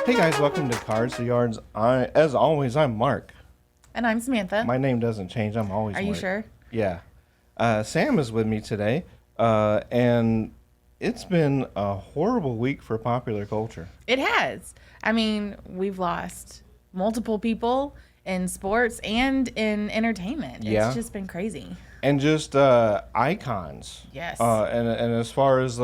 Hey guys, welcome to Cards to Yards. As always, I'm Mark. And I'm Samantha. My name doesn't change. I'm always Are Mark. you sure? Yeah. Sam is with me today, and it's been a horrible week for popular culture. It has. I mean, we've lost multiple people in sports and in entertainment. Yeah. It's just been crazy. And just icons. Yes. And as far as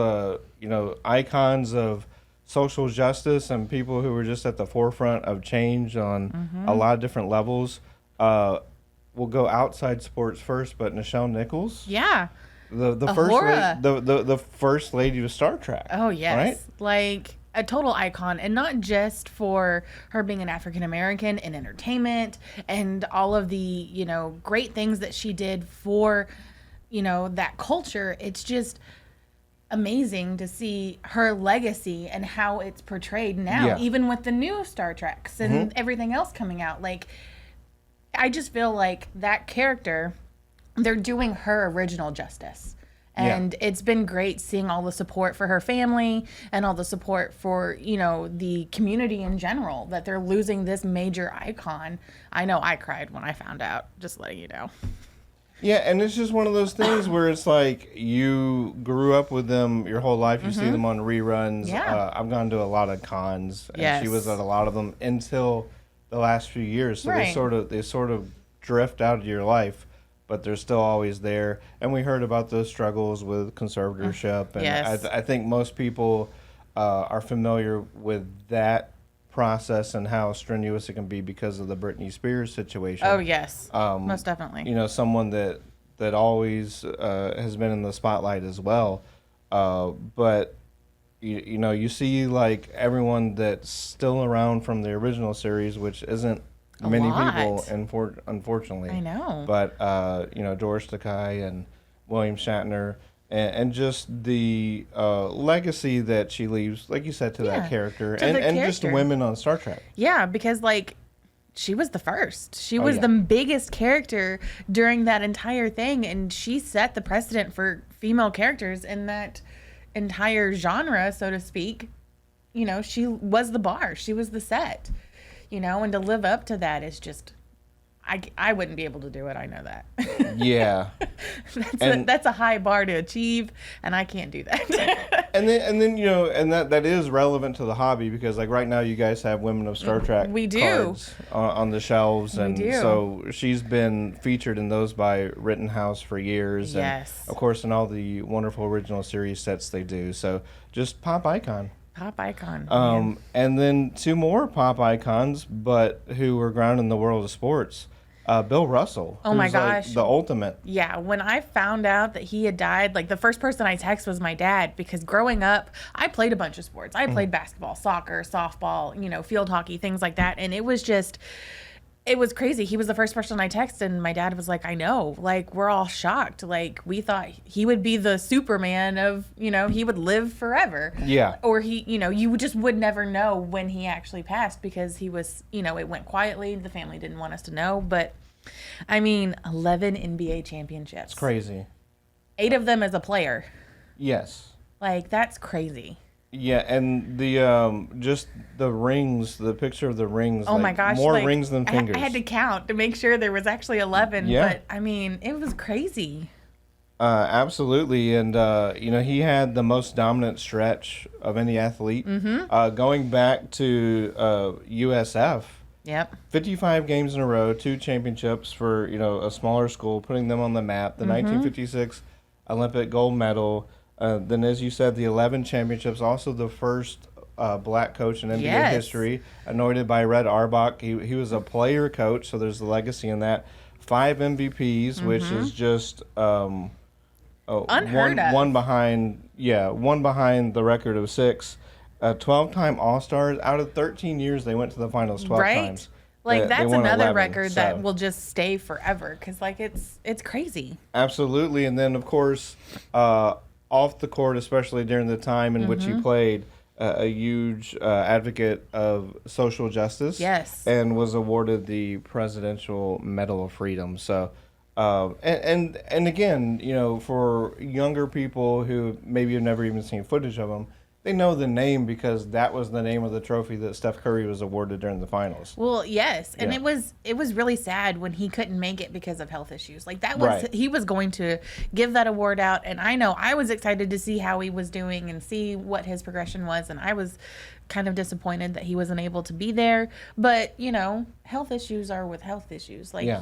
icons of social justice and people who were just at the forefront of change on a lot of different levels. We'll go outside sports first, but Nichelle Nichols. Yeah. The first lady of Star Trek. Oh, yes. Right? Like a total icon, and not just for her being an African American in entertainment and all of the, great things that she did for, that culture. It's just amazing to see her legacy and how it's portrayed now, even with the new Star Treks and everything else coming out. Like, I just feel like that character, they're doing her original justice. And it's been great seeing all the support for her family and all the support for, the community in general, that they're losing this major icon. I know I cried when I found out, just letting you know. Yeah, and it's just one of those things where it's like you grew up with them your whole life. You see them on reruns. Yeah. I've gone to a lot of cons, and Yes. she was at a lot of them until the last few years. So Right. they sort of drift out of your life, but they're still always there. And we heard about those struggles with conservatorship, and Yes. I think most people are familiar with that process and how strenuous it can be because of the Britney Spears situation. Oh, yes. Most definitely. Someone that always has been in the spotlight as well. But you see like everyone that's still around from the original series, which isn't many people, unfortunately. I know. But George Takei and William Shatner. And just the legacy that she leaves, like you said, to that character, and just women on Star Trek. Yeah, because she was the first. She was the biggest character during that entire thing, and she set the precedent for female characters in that entire genre, so to speak. She was the bar. She was the set. And to live up to that is just, I wouldn't be able to do it. I know that. Yeah. That's a high bar to achieve, and I can't do that. and then that is relevant to the hobby, because like right now you guys have Women of Star Trek We do. cards on the shelves, and do. so she's been featured in those by Rittenhouse for years. Yes. And of course in all the wonderful original series sets they do. So just pop icon. Pop icon. And then two more pop icons, but who were grounded in the world of sports. Bill Russell. Oh my who's, like, gosh. the ultimate. Yeah, when I found out that he had died, like the first person I texted was my dad, because growing up, I played a bunch of sports. I played basketball, soccer, softball, field hockey, things like that. And it was crazy. He was the first person I texted, and my dad was like, I know, like, we're all shocked. Like, we thought he would be the Superman of, he would live forever. Yeah. Or you just would never know when he actually passed, because he was, it went quietly. The family didn't want us to know. But, 11 NBA championships. It's crazy. 8 of them as a player. Yes. Like, that's crazy. Yeah, and the just the rings, the picture of the rings. Oh my gosh. More rings than fingers. I had to count to make sure there was actually 11. Yeah. But, it was crazy. Absolutely. And, he had the most dominant stretch of any athlete. Going back to USF. Yep. 55 games in a row, 2 championships for, a smaller school, putting them on the map. The 1956 Olympic gold medal. Then, as you said, the 11 championships, also the first black coach in NBA history, anointed by Red Auerbach. He was a player coach, so there's the legacy in that. 5 MVPs, which is just Unheard of. one behind the record of 6. 12-time All-Stars. Out of 13 years, they went to the finals 12 times. Like, They that's won another 11, record so. that will just stay forever, because, it's crazy. Absolutely. And then, of course, off the court, especially during the time in which he played, a huge advocate of social justice. Yes. And was awarded the Presidential Medal of Freedom. So, and again, for younger people who maybe have never even seen footage of him, They know the name because that was the name of the trophy that Steph Curry was awarded during the finals. Well, yes, and Yeah. it was really sad when he couldn't make it because of health issues. Like that was Right. he was going to give that award out, and I know I was excited to see how he was doing and see what his progression was, and I was kind of disappointed that he wasn't able to be there. But health issues are with health issues. Like Yeah.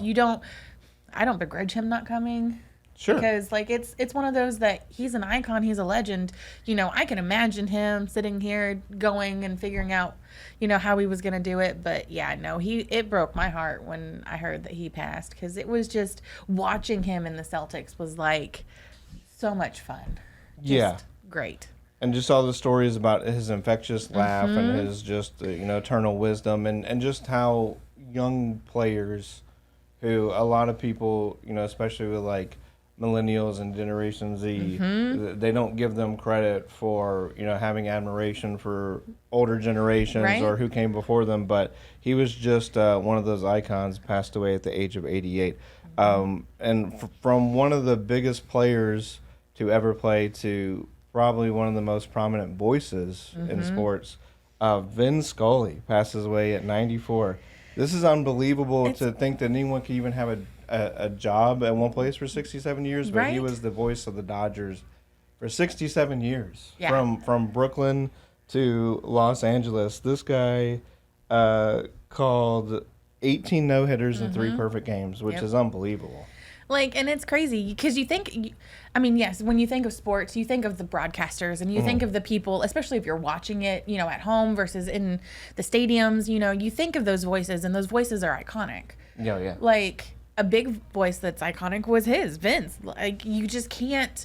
I don't begrudge him not coming. Sure. Because like it's one of those that he's an icon, he's a legend. I can imagine him sitting here going and figuring out, how he was gonna do it. But yeah, no, it broke my heart when I heard that he passed, because it was just watching him in the Celtics was like so much fun. Yeah. Just great. And just all the stories about his infectious laugh and his just eternal wisdom, and just how young players, who a lot of people, especially with like millennials and Generation Z, they don't give them credit for having admiration for older generations Right. or who came before them. But he was just one of those icons, passed away at the age of 88. And from one of the biggest players to ever play to probably one of the most prominent voices in sports, Vin Scully passes away at 94. This is unbelievable to think that anyone could even have a job at one place for 67 years, but he Right. was the voice of the Dodgers for 67 years. Yeah. From Brooklyn to Los Angeles. This guy called 18 no-hitters and 3 perfect games, which Yep. is unbelievable. Like, and it's crazy because yes, when you think of sports, you think of the broadcasters and you think of the people, especially if you're watching it, at home versus in the stadiums, you think of those voices, and those voices are iconic. Yeah. Like, a big voice that's iconic was Vince. Like, you just can't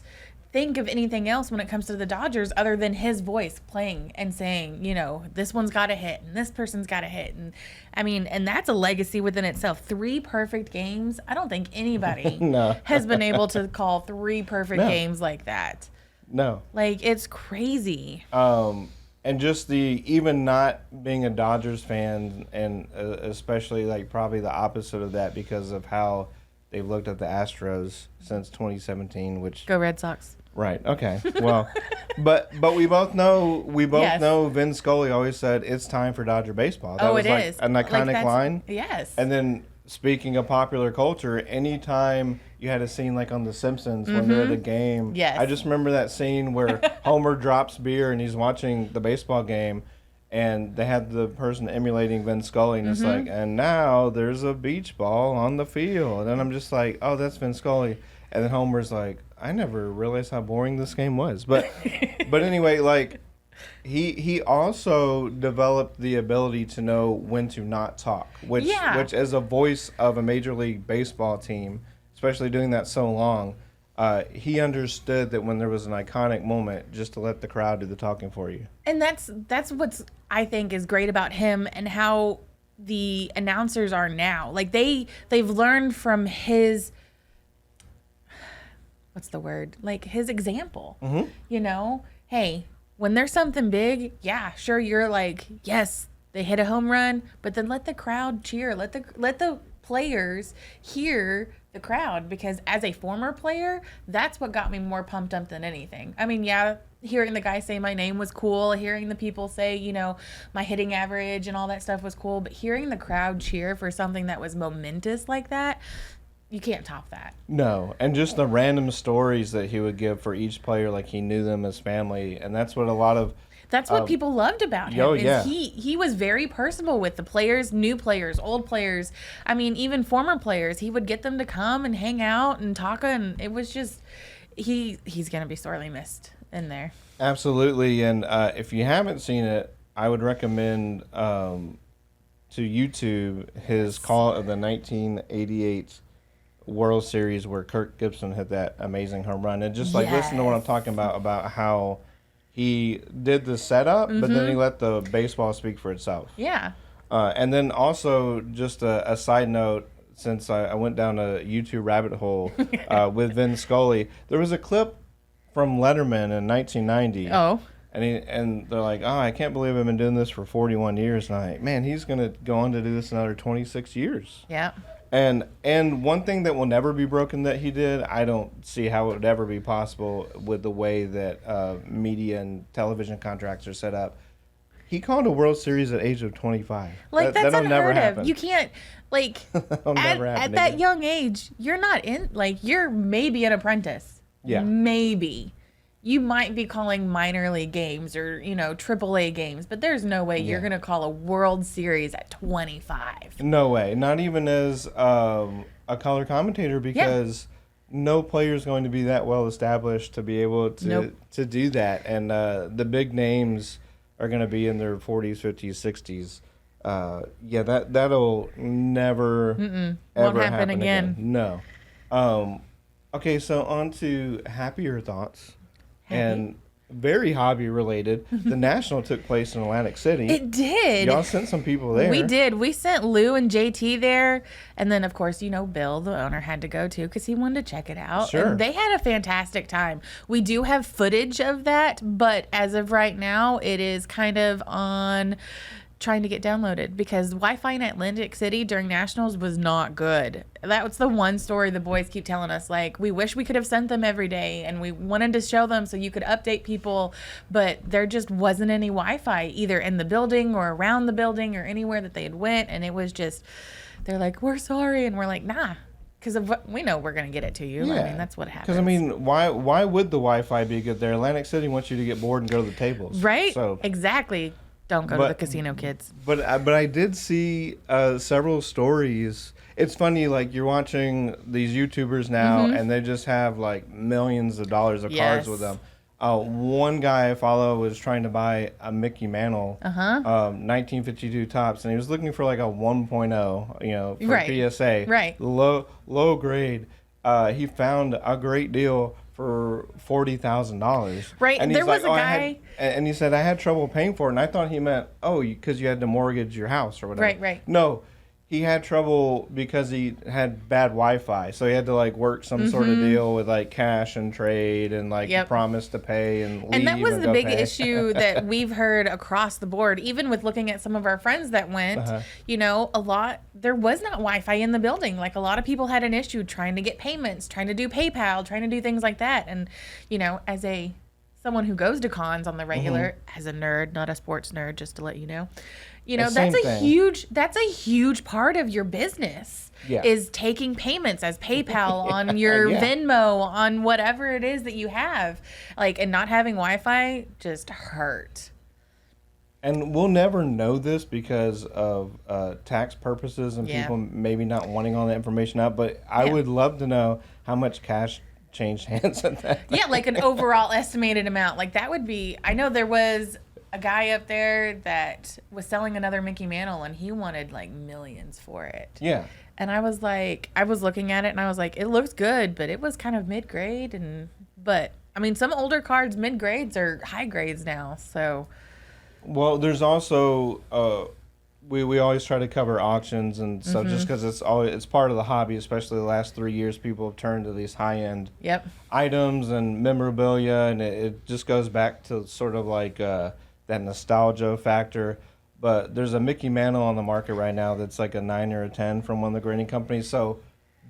think of anything else when it comes to the Dodgers other than his voice playing and saying, this one's got a hit and this person's got a hit. And and that's a legacy within itself. 3 perfect games. I don't think anybody No. has been able to call 3 perfect No. games like that. No. Like, it's crazy. And just even not being a Dodgers fan, and especially like probably the opposite of that because of how they've looked at the Astros since 2017, which Go Red Sox. right, okay, well, but we both know Yes. Vin Scully always said it's time for Dodger baseball. That was it like is. an Like, iconic that's- line. Yes. And then speaking of popular culture, anytime you had a scene like on The Simpsons when they're at a game, Yes. I just remember that scene where Homer drops beer and he's watching the baseball game, and they had the person emulating Vin Scully, and it's like, and now there's a beach ball on the field, and I'm just like, oh, that's Vin Scully, and then Homer's like, I never realized how boring this game was, but anyway, like. He also developed the ability to know when to not talk, which as a voice of a Major League Baseball team, especially doing that so long, he understood that when there was an iconic moment, just to let the crowd do the talking for you. And that's what's I think is great about him and how the announcers are now. Like they've learned from his what's the word? Like his example. Hey, when there's something big, yeah, sure, you're like, yes, they hit a home run, but then let the crowd cheer. Let the players hear the crowd, because as a former player, that's what got me more pumped up than anything. Yeah, hearing the guy say my name was cool. Hearing the people say, my hitting average and all that stuff was cool. But hearing the crowd cheer for something that was momentous like that, you can't top that. No, and just the random stories that he would give for each player, like he knew them as family, and that's what a lot of That's what people loved about him. yeah. He was very personable with the players, new players, old players. Even former players. He would get them to come and hang out and talk, and it was just he's gonna be sorely missed in there. Absolutely, and if you haven't seen it, I would recommend to YouTube his call of the 1988 World Series where Kirk Gibson hit that amazing home run, and just listen to what I'm talking about how he did the setup, but then he let the baseball speak for itself. Yeah. And then also just a side note, since I went down a YouTube rabbit hole with Vin Scully, there was a clip from Letterman in 1990. Oh. And they're like, oh, I can't believe I've been doing this for 41 years. And I'm like, man, he's going to go on to do this another 26 years. Yeah. And one thing that will never be broken that he did, I don't see how it would ever be possible with the way that media and television contracts are set up. He called a World Series at age of 25. Like, that's that'll never unheard of. happen. You can't, like, That'll never happen at that again. young age, you're not in, like, you're maybe an apprentice. Yeah. Maybe. You might be calling minor league games or, AAA games, but there's no way you're going to call a World Series at 25. No way. Not even as a color commentator, because no player is going to be that well established to be able to do that. And the big names are going to be in their 40s, 50s, 60s. That'll never ever Won't happen again. No. Okay, so on to happier thoughts. And very hobby related. The National took place in Atlantic City. It did. Y'all sent some people there. We did. We sent Lou and JT there. And then, of course, Bill, the owner, had to go too because he wanted to check it out. Sure. And they had a fantastic time. We do have footage of that, but as of right now, it is kind of on trying to get downloaded because Wi-Fi in Atlantic City during Nationals was not good. That was the one story the boys keep telling us. Like, we wish we could have sent them every day and we wanted to show them so you could update people, but there just wasn't any Wi-Fi either in the building or around the building or anywhere that they had went. And it was just, they're like, we're sorry. And we're like, nah. Because we know we're going to get it to you. Yeah. I mean, that's what happens. Because, why would the Wi-Fi be good there? Atlantic City wants you to get bored and go to the tables. Right? So, exactly. Don't go to the casino, kids. But I did see several stories. It's funny, like, you're watching these YouTubers now, and they just have, like, millions of dollars of cards with them. One guy I follow was trying to buy a Mickey Mantle, 1952 tops, and he was looking for, like, a 1.0, for PSA. Right. Low grade. He found a great deal for $40,000. Right. And There was a guy. And he said, I had trouble paying for it. And I thought he meant, because you had to mortgage your house or whatever. Right. No, he had trouble because he had bad Wi-Fi. So he had to, like, work some sort of deal with, like, cash and trade and, like, promise to pay and leave. And that was the big pay. issue that we've heard across the board, even with looking at some of our friends that went, there was not Wi-Fi in the building. Like, a lot of people had an issue trying to get payments, trying to do PayPal, trying to do things like that. And, as someone who goes to cons on the regular, as a nerd, not a sports nerd, just to let you know, that's a huge part of your business is taking payments as PayPal on your Venmo, on whatever it is that you have, and not having Wi-Fi just hurt. And we'll never know this because of tax purposes and people maybe not wanting all that information out. But I would love to know how much cash changed hands at that. Yeah, like an overall estimated amount. Like, that would be, I know there was a guy up there that was selling another Mickey Mantle and he wanted like millions for it. Yeah. And I was like, I was looking at it and I was like, it looks good, but it was kind of mid-grade. But I mean, some older cards, mid-grades are high grades now. So. Well, there's also, we always try to cover auctions and stuff just because it's part of the hobby, especially the last 3 years. People have turned to these high-end items and memorabilia, and it just goes back to sort of like that nostalgia factor. But there's a Mickey Mantle on the market right now that's like a 9 or a 10 from one of the grading companies. So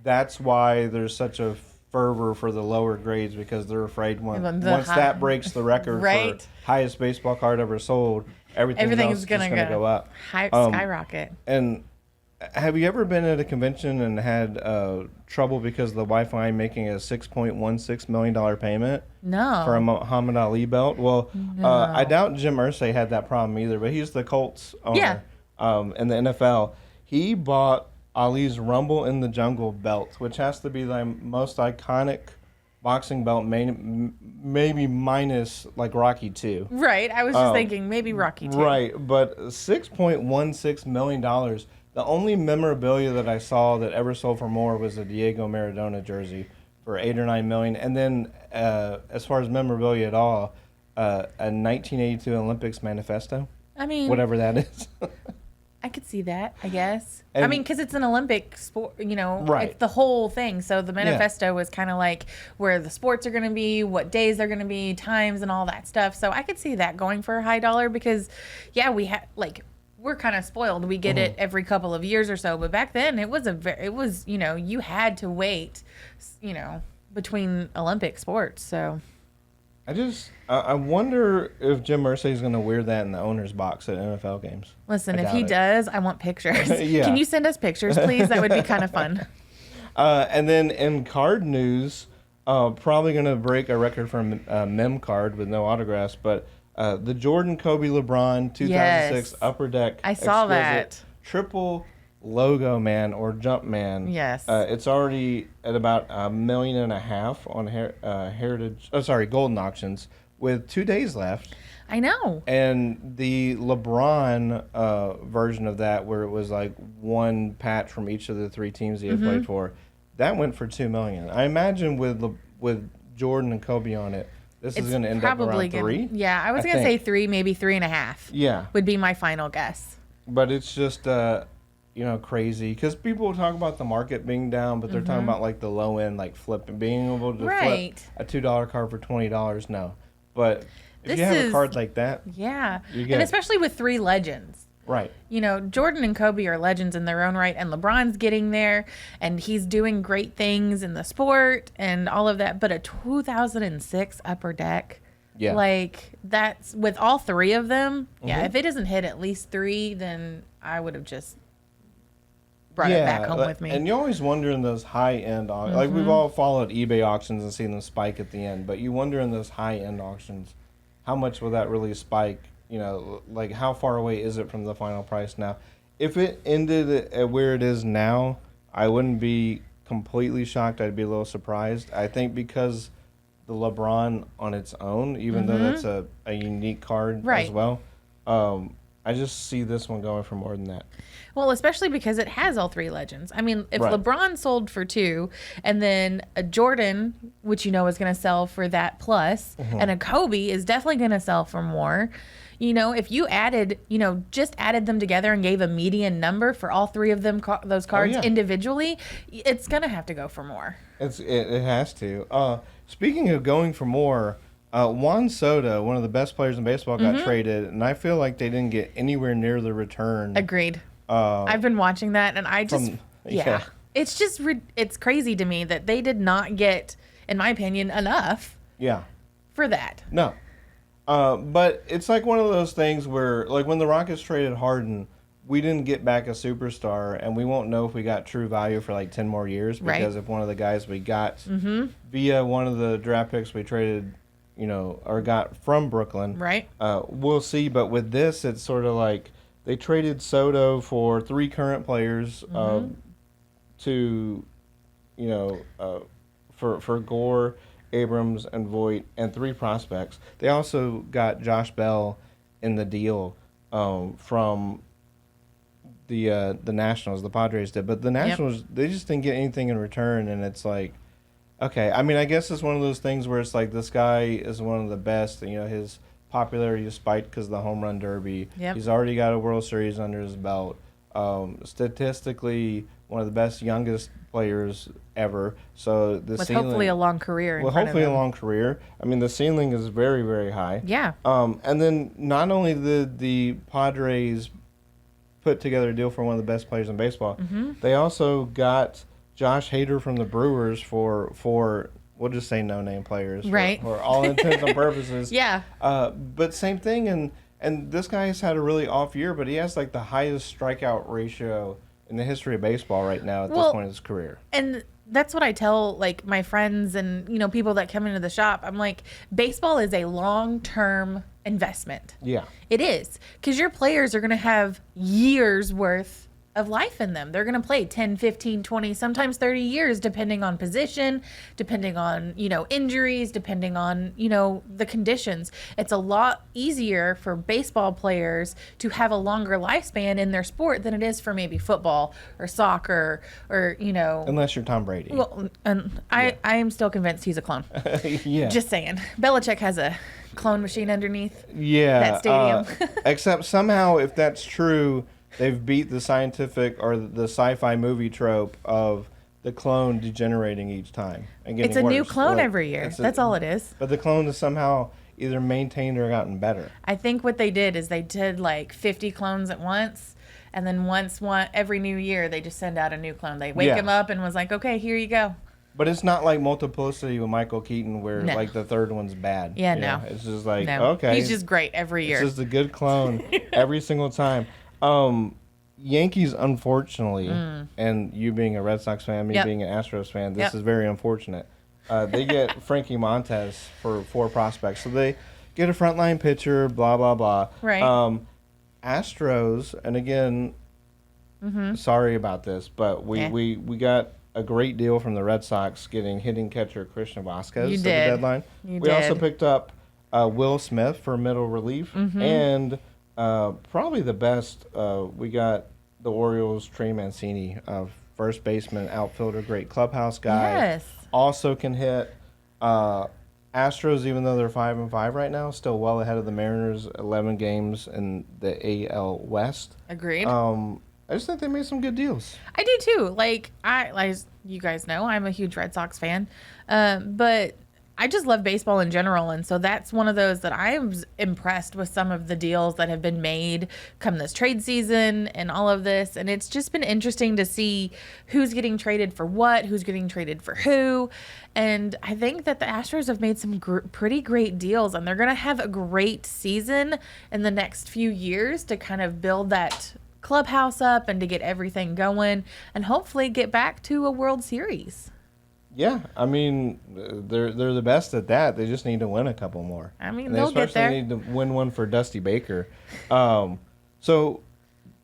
that's why there's such a fervor for the lower grades, because they're afraid once that breaks the record for highest baseball card ever sold, everything else is going to go up. Skyrocket. And have you ever been at a convention and had trouble because of the Wi-Fi making a $6.16 million payment? No. For a Muhammad Ali belt? Well, I doubt Jim Irsay had that problem either, but he's the Colts owner in the NFL. He bought Ali's Rumble in the Jungle belt, which has to be the most iconic boxing belt, maybe minus like Rocky II. Right. I was just thinking maybe Rocky II. Right. But $6.16 million. The only memorabilia that I saw that ever sold for more was a Diego Maradona jersey for $8 or $9 million. And then as far as memorabilia at all, a 1982 Olympics manifesto. I mean, whatever that is. I could see that, I guess. And, I mean, because it's an Olympic sport, Right. It's the whole thing. So the manifesto was kind of like where the sports are going to be, what days they're going to be, times, and all that stuff. So I could see that going for a high dollar because, we we're kind of spoiled. We get it every couple of years or so, but back then it was you had to wait, between Olympic sports. So I wonder if Jim Irsay is going to wear that in the owner's box at NFL games. listen, if he does, I want pictures. Yeah. Can you send us pictures, please? That would be kind of fun. And then in card news, probably going to break a record for mem card with no autographs, but the Jordan, Kobe, LeBron 2006 Yes. Upper Deck. I saw exquisite that. Triple logo man or jump man. Yes. It's already at about $1.5 million on Golden Auctions with 2 days left. I know. And the LeBron version of that, where it was like one patch from each of the 3 teams he had played for, that went for $2 million. I imagine with Jordan and Kobe on it, this is going to end up around 3. Yeah, I was going to say 3, maybe 3.5. Yeah, would be my final guess. but it's just crazy because people talk about the market being down, but they're talking about like the low end, like flipping, being able to Right. flip a $2 card for $20. No, but if This you have is- a card like that, Yeah. You get And it. especially with 3 legends. right? Jordan and Kobe are legends in their own right, and LeBron's getting there, and he's doing great things in the sport and all of that. But a 2006 Upper Deck, Yeah. like that's with all 3 of them. Yeah, if it doesn't hit at least 3, then I would have just brought it back home with me. And you always wonder in those high end like we've all followed eBay auctions and seen them spike at the end, but you wonder in those high end auctions, how much will that really spike? Like how far away is it from the final price now? If it ended at where it is now, I wouldn't be completely shocked. I'd be a little surprised. I think because the LeBron on its own, even though that's a unique card Right. as well, I just see this one going for more than that. Well, especially because it has all 3 legends. I mean, if Right. LeBron sold for 2, and then a Jordan, which is going to sell for that plus, and a Kobe is definitely going to sell for more. If you added, just added them together and gave a median number for all 3 of them, those cards yeah. individually, it's going to have to go for more. It has to. Speaking of going for more, Juan Soto, one of the best players in baseball, got traded, and I feel like they didn't get anywhere near the return. Agreed. I've been watching that, and I just, yeah. It's just, it's crazy to me that they did not get, in my opinion, enough Yeah. for that. No. But it's like one of those things where, like when the Rockets traded Harden, we didn't get back a superstar, and we won't know if we got true value for like 10 more years because if one of the guys we got via one of the draft picks we traded, or got from Brooklyn, Right. We'll see. But with this, it's sort of like they traded Soto for 3 current players for Gore, Abrams, and Voigt, and 3 prospects. They also got Josh Bell in the deal from the Nationals. The Padres did, but the Nationals they just didn't get anything in return, and it's like, okay. I mean, I guess it's one of those things where it's like this guy is one of the best. His popularity is spiked because of the home run derby. Yep. He's already got a World Series under his belt. Statistically, one of the best youngest players ever. So the With ceiling, hopefully a long career. hopefully a long career. I mean, the ceiling is very, very high. Yeah. And then not only did the Padres put together a deal for one of the best players in baseball, they also got Josh Hader from the Brewers for we'll just say no-name players, Right. for all intents and purposes. Yeah. But same thing, and this guy has had a really off year, but he has like the highest strikeout ratio in the history of baseball right now at this point in his career. And that's what I tell like my friends and people that come into the shop. I'm like, baseball is a long-term investment. Yeah. It is, because your players are going to have years worth of life in them. They're going to play 10, 15, 20, sometimes 30 years, depending on position, depending on, injuries, depending on, the conditions. It's a lot easier for baseball players to have a longer lifespan in their sport than it is for maybe football or soccer or, Unless you're Tom Brady. well, and I am still convinced he's a clone. Yeah. Just saying. Belichick has a clone machine underneath. Yeah. that stadium. Except somehow, if that's true, they've beat the scientific or the sci-fi movie trope of the clone degenerating each time and getting It's a new worse. clone Like, every year. it's That's all it is. But the clone is somehow either maintained or gotten better. I think what they did is they did like 50 clones at once, and then every new year they just send out a new clone. They wake him up and was like, okay, here you go. But it's not like multiplicity with Michael Keaton where like the third one's bad. Yeah, you no. know? It's just like, okay. He's just great every year. It's just a good clone every single time. Yankees, unfortunately, and you being a Red Sox fan, me being an Astros fan, this is very unfortunate. They get Frankie Montes for 4 prospects. So they get a frontline pitcher, blah, blah, blah. Right. Astros, and again, sorry about this, but we got a great deal from the Red Sox getting hitting catcher Christian Vasquez at the deadline. We also picked up Will Smith for middle relief, and probably the best, we got the Orioles' Trey Mancini, first baseman, outfielder, great clubhouse guy. Yes. Also can hit. Astros, even though they're 5-5 right now, still well ahead of the Mariners, 11 games in the AL West. Agreed. I just think they made some good deals. I do too. Like you guys know, I'm a huge Red Sox fan, but I just love baseball in general, and so that's one of those that I was impressed with some of the deals that have been made come this trade season and all of this, and it's just been interesting to see who's getting traded for what, who's getting traded for who, and I think that the Astros have made some pretty great deals, and they're going to have a great season in the next few years to kind of build that clubhouse up and to get everything going and hopefully get back to a World Series. Yeah, I mean, they're the best at that. They just need to win a couple more. I mean, and they'll get there. They especially need to win one for Dusty Baker. So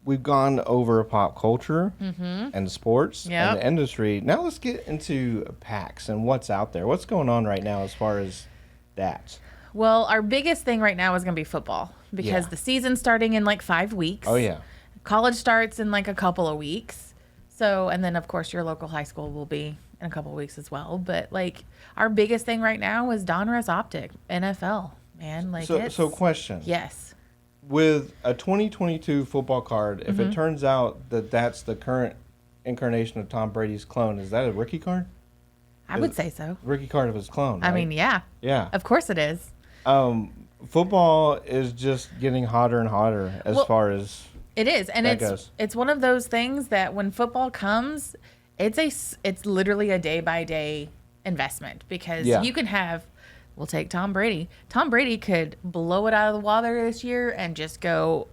we've gone over pop culture and sports and the industry. Now let's get into packs and what's out there. What's going on right now as far as that? Well, our biggest thing right now is going to be football because the season's starting in like 5 weeks. Oh, yeah. College starts in like a couple of weeks. So, and then of course your local high school will be in a couple of weeks as well. But like our biggest thing right now is Donruss Optic, NFL, man. Like so question. Yes. With a 2022 football card, if it turns out that that's the current incarnation of Tom Brady's clone, is that a rookie card? I would say so. Rookie card of his clone, right? I mean, yeah. Yeah. Of course it is. Football is just getting hotter and hotter as far as it is, and goes. It's one of those things that when football comes, it's literally a day by day investment because you can have. We'll take Tom Brady. Tom Brady could blow it out of the water this year and just go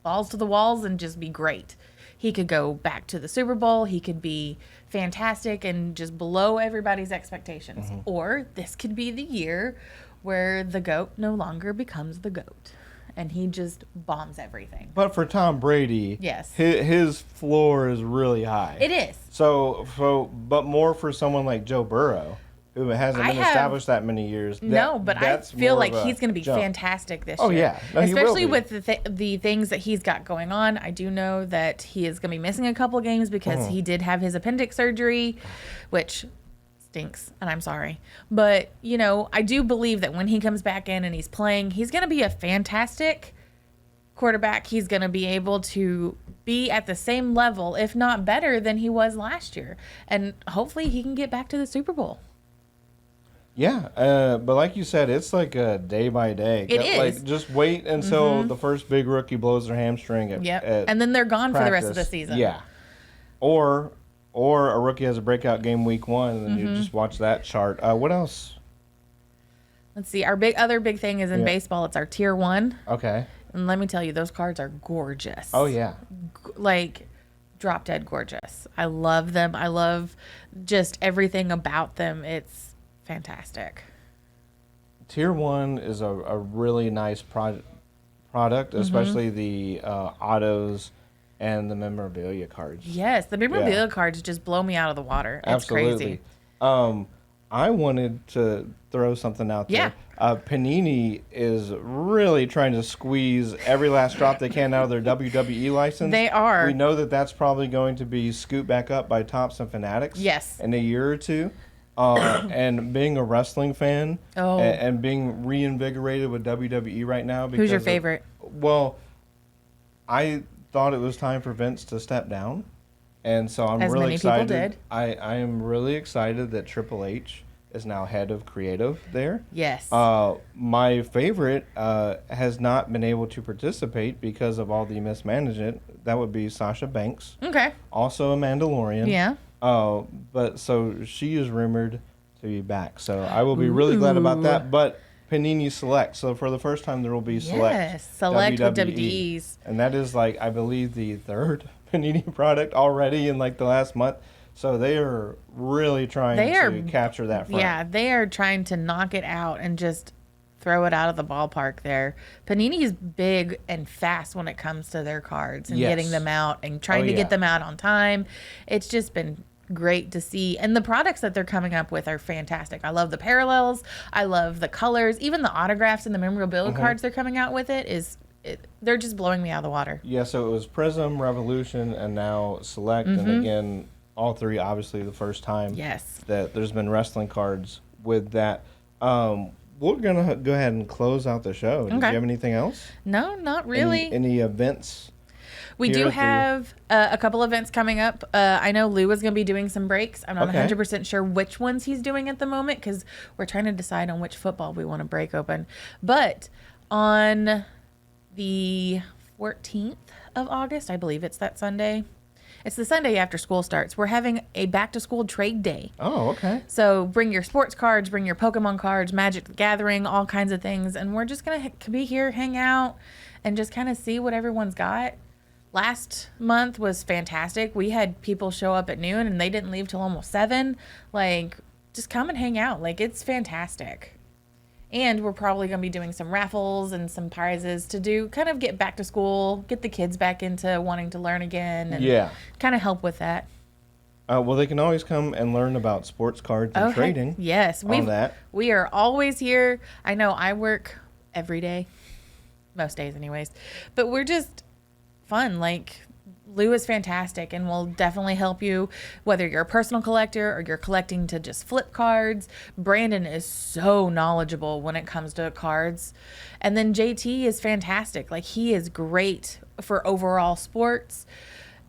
balls to the walls and just be great. He could go back to the Super Bowl. He could be fantastic and just blow everybody's expectations. Or this could be the year where the GOAT no longer becomes the GOAT and he just bombs everything. But for Tom Brady, yes, his floor is really high. It is. But more for someone like Joe Burrow, who hasn't been established that many years. But I feel like he's going to be fantastic this year. Oh, yeah. No, especially with the things that he's got going on. I do know that he is going to be missing a couple of games because he did have his appendix surgery, which stinks, and I'm sorry. But, you know, I do believe that when he comes back in and he's playing, he's going to be a fantastic quarterback. He's going to be able to be at the same level, if not better, than he was last year. And hopefully he can get back to the Super Bowl. Yeah, but like you said, it's like a day by day. It is. Like, just wait until the first big rookie blows their hamstring and then they're gone for the rest of the season. Yeah. Or a rookie has a breakout game week 1, and then you just watch that chart. What else? Let's see. Our other big thing is in baseball. It's our tier 1. Okay. And let me tell you, those cards are gorgeous. Oh, yeah. Like, drop dead gorgeous. I love them. I love just everything about them. It's fantastic. Tier 1 is a really nice product, especially the autos and the memorabilia cards. Yes, the memorabilia cards just blow me out of the water. It's Absolutely. Crazy. I wanted to throw something out there. Yeah. Panini is really trying to squeeze every last drop they can out of their WWE license. They are. We know that that's probably going to be scooped back up by Topps and Fanatics. Yes. In a year or two. And being a wrestling fan and being reinvigorated with WWE right now. Who's your favorite? I thought it was time for Vince to step down. And so I'm As really many excited. people did. I am really excited that Triple H is now head of creative there. Yes. My favorite has not been able to participate because of all the mismanagement. That would be Sasha Banks. Okay. Also a Mandalorian. Yeah. But so she is rumored to be back. So I will be really glad about that. But Panini Select. So for the first time, there will be Select. Select with WWE. WDEs. And that is like, I believe, the third Panini product already in like the last month. So they are really trying to capture that front. Yeah, they are trying to knock it out and just throw it out of the ballpark there. Panini is big and fast when it comes to their cards and getting them out and trying to get them out on time. It's just been great to see. And the products that they're coming up with are fantastic. I love the parallels. I love the colors. Even the autographs and the memorabilia cards they're coming out with they're just blowing me out of the water. Yeah, so it was Prism, Revolution, and now Select. And again, all three, obviously, the first time that there's been wrestling cards with that. We're going to go ahead and close out the show. Did you have anything else? No, not really. Any events? We do have a couple events coming up. I know Lou is going to be doing some breaks. I'm not 100% sure which ones he's doing at the moment because we're trying to decide on which football we want to break open. But on the 14th of August, I believe it's that Sunday. It's the Sunday after school starts. We're having a back-to-school trade day. Oh, okay. So bring your sports cards, bring your Pokemon cards, Magic the Gathering, all kinds of things. And we're just going to be here, hang out, and just kind of see what everyone's got. Last month was fantastic. We had people show up at noon, and they didn't leave till almost 7. Like, just come and hang out. Like, it's fantastic. And we're probably going to be doing some raffles and some prizes to do, kind of get back to school, get the kids back into wanting to learn again, and kind of help with that. Well, they can always come and learn about sports cards and trading. Yes. We are always here. I know I work every day, most days anyways, but we're just fun. Like, Lou is fantastic and will definitely help you, whether you're a personal collector or you're collecting to just flip cards. Brandon is so knowledgeable when it comes to cards. And then JT is fantastic. Like, he is great for overall sports.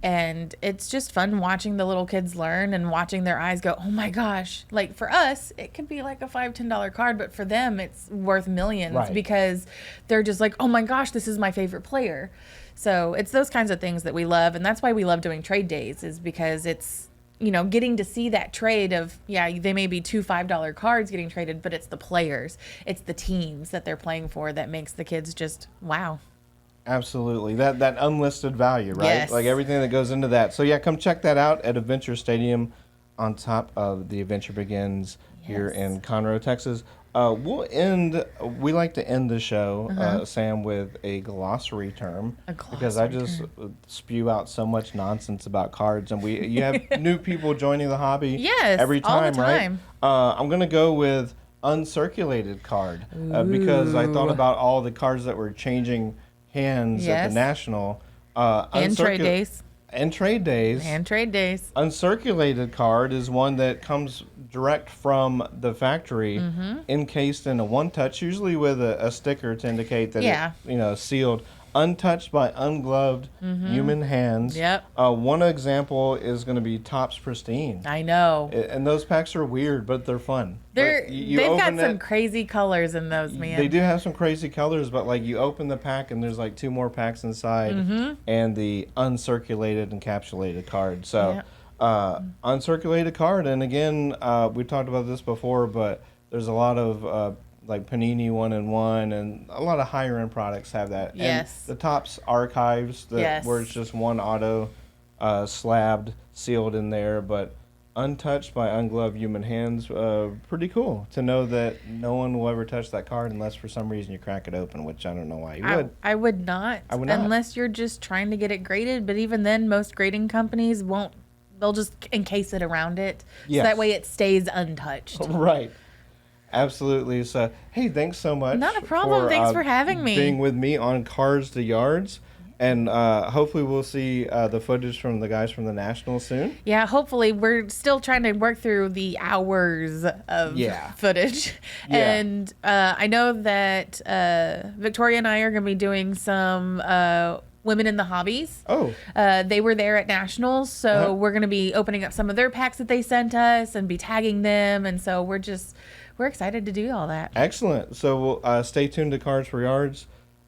And it's just fun watching the little kids learn and watching their eyes go, oh my gosh. Like, for us, it could be like a $5, $10 card, but for them, it's worth millions because they're just like, oh my gosh, this is my favorite player. So it's those kinds of things that we love. And that's why we love doing trade days, is because it's, you know, getting to see that trade of, they may be $2 $5 cards getting traded, but it's the players, it's the teams that they're playing for that makes the kids just, wow. Absolutely. That unlisted value, right? Yes. Like everything that goes into that. So, yeah, come check that out at Adventure Stadium on top of the Adventure Begins here in Conroe, Texas. We like to end the show, Sam, with a glossary term. Because I just spew out so much nonsense about cards. And you have new people joining the hobby every time, all the time. Right? I'm going to go with uncirculated card because I thought about all the cards that were changing hands at the National. And trade days. And trade days. Uncirculated card is one that comes direct from the factory, encased in a one-touch, usually with a sticker to indicate that it's sealed. Untouched by ungloved human hands. One example is going to be Topps Pristine. I know. And those packs are weird, but they're fun. They've got some crazy colors in those, man. They do have some crazy colors, but like you open the pack and there's like 2 more packs inside and the uncirculated encapsulated card. So uncirculated card. And again, we talked about this before, but there's a lot of like Panini 1-in-1 and a lot of higher end products have that. And the Topps archives where it's just one auto slabbed, sealed in there, but untouched by ungloved human hands. Pretty cool to know that no one will ever touch that card unless for some reason you crack it open, which I don't know why you would. I would not. Unless you're just trying to get it graded, but even then most grading companies won't. They'll just encase it around it so that way it stays untouched. Right. Absolutely. So, hey, thanks so much. Not a problem. Thanks for having me. Being with me on Cards to Yards. And hopefully we'll see the footage from the guys from the National soon. Yeah, hopefully. We're still trying to work through the hours of footage. And I know that Victoria and I are going to be doing some Women in the Hobbies. Oh, They were there at Nationals, so we're going to be opening up some of their packs that they sent us and be tagging them. And so we're excited to do all that. excellent. So stay tuned to Cards for Yards.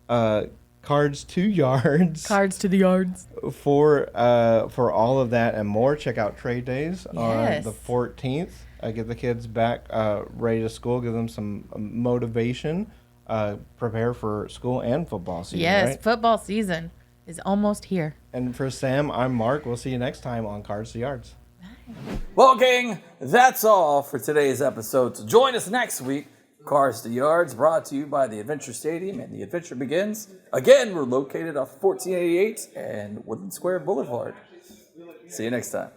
Cards to Yards. Cards to the yards. For all of that and more, check out Trade Days on Yes. the 14th. Get the kids back ready to school, give them some motivation, prepare for school and football season. Yes, Right? football season is almost here. And for Sam, I'm Mark. We'll see you next time on Cards to Yards. Well, gang, that's all for today's episode. So join us next week. Cars to Yards, brought to you by the Adventure Stadium, and the adventure begins. Again, we're located off 1488 and Woodland Square Boulevard. See you next time.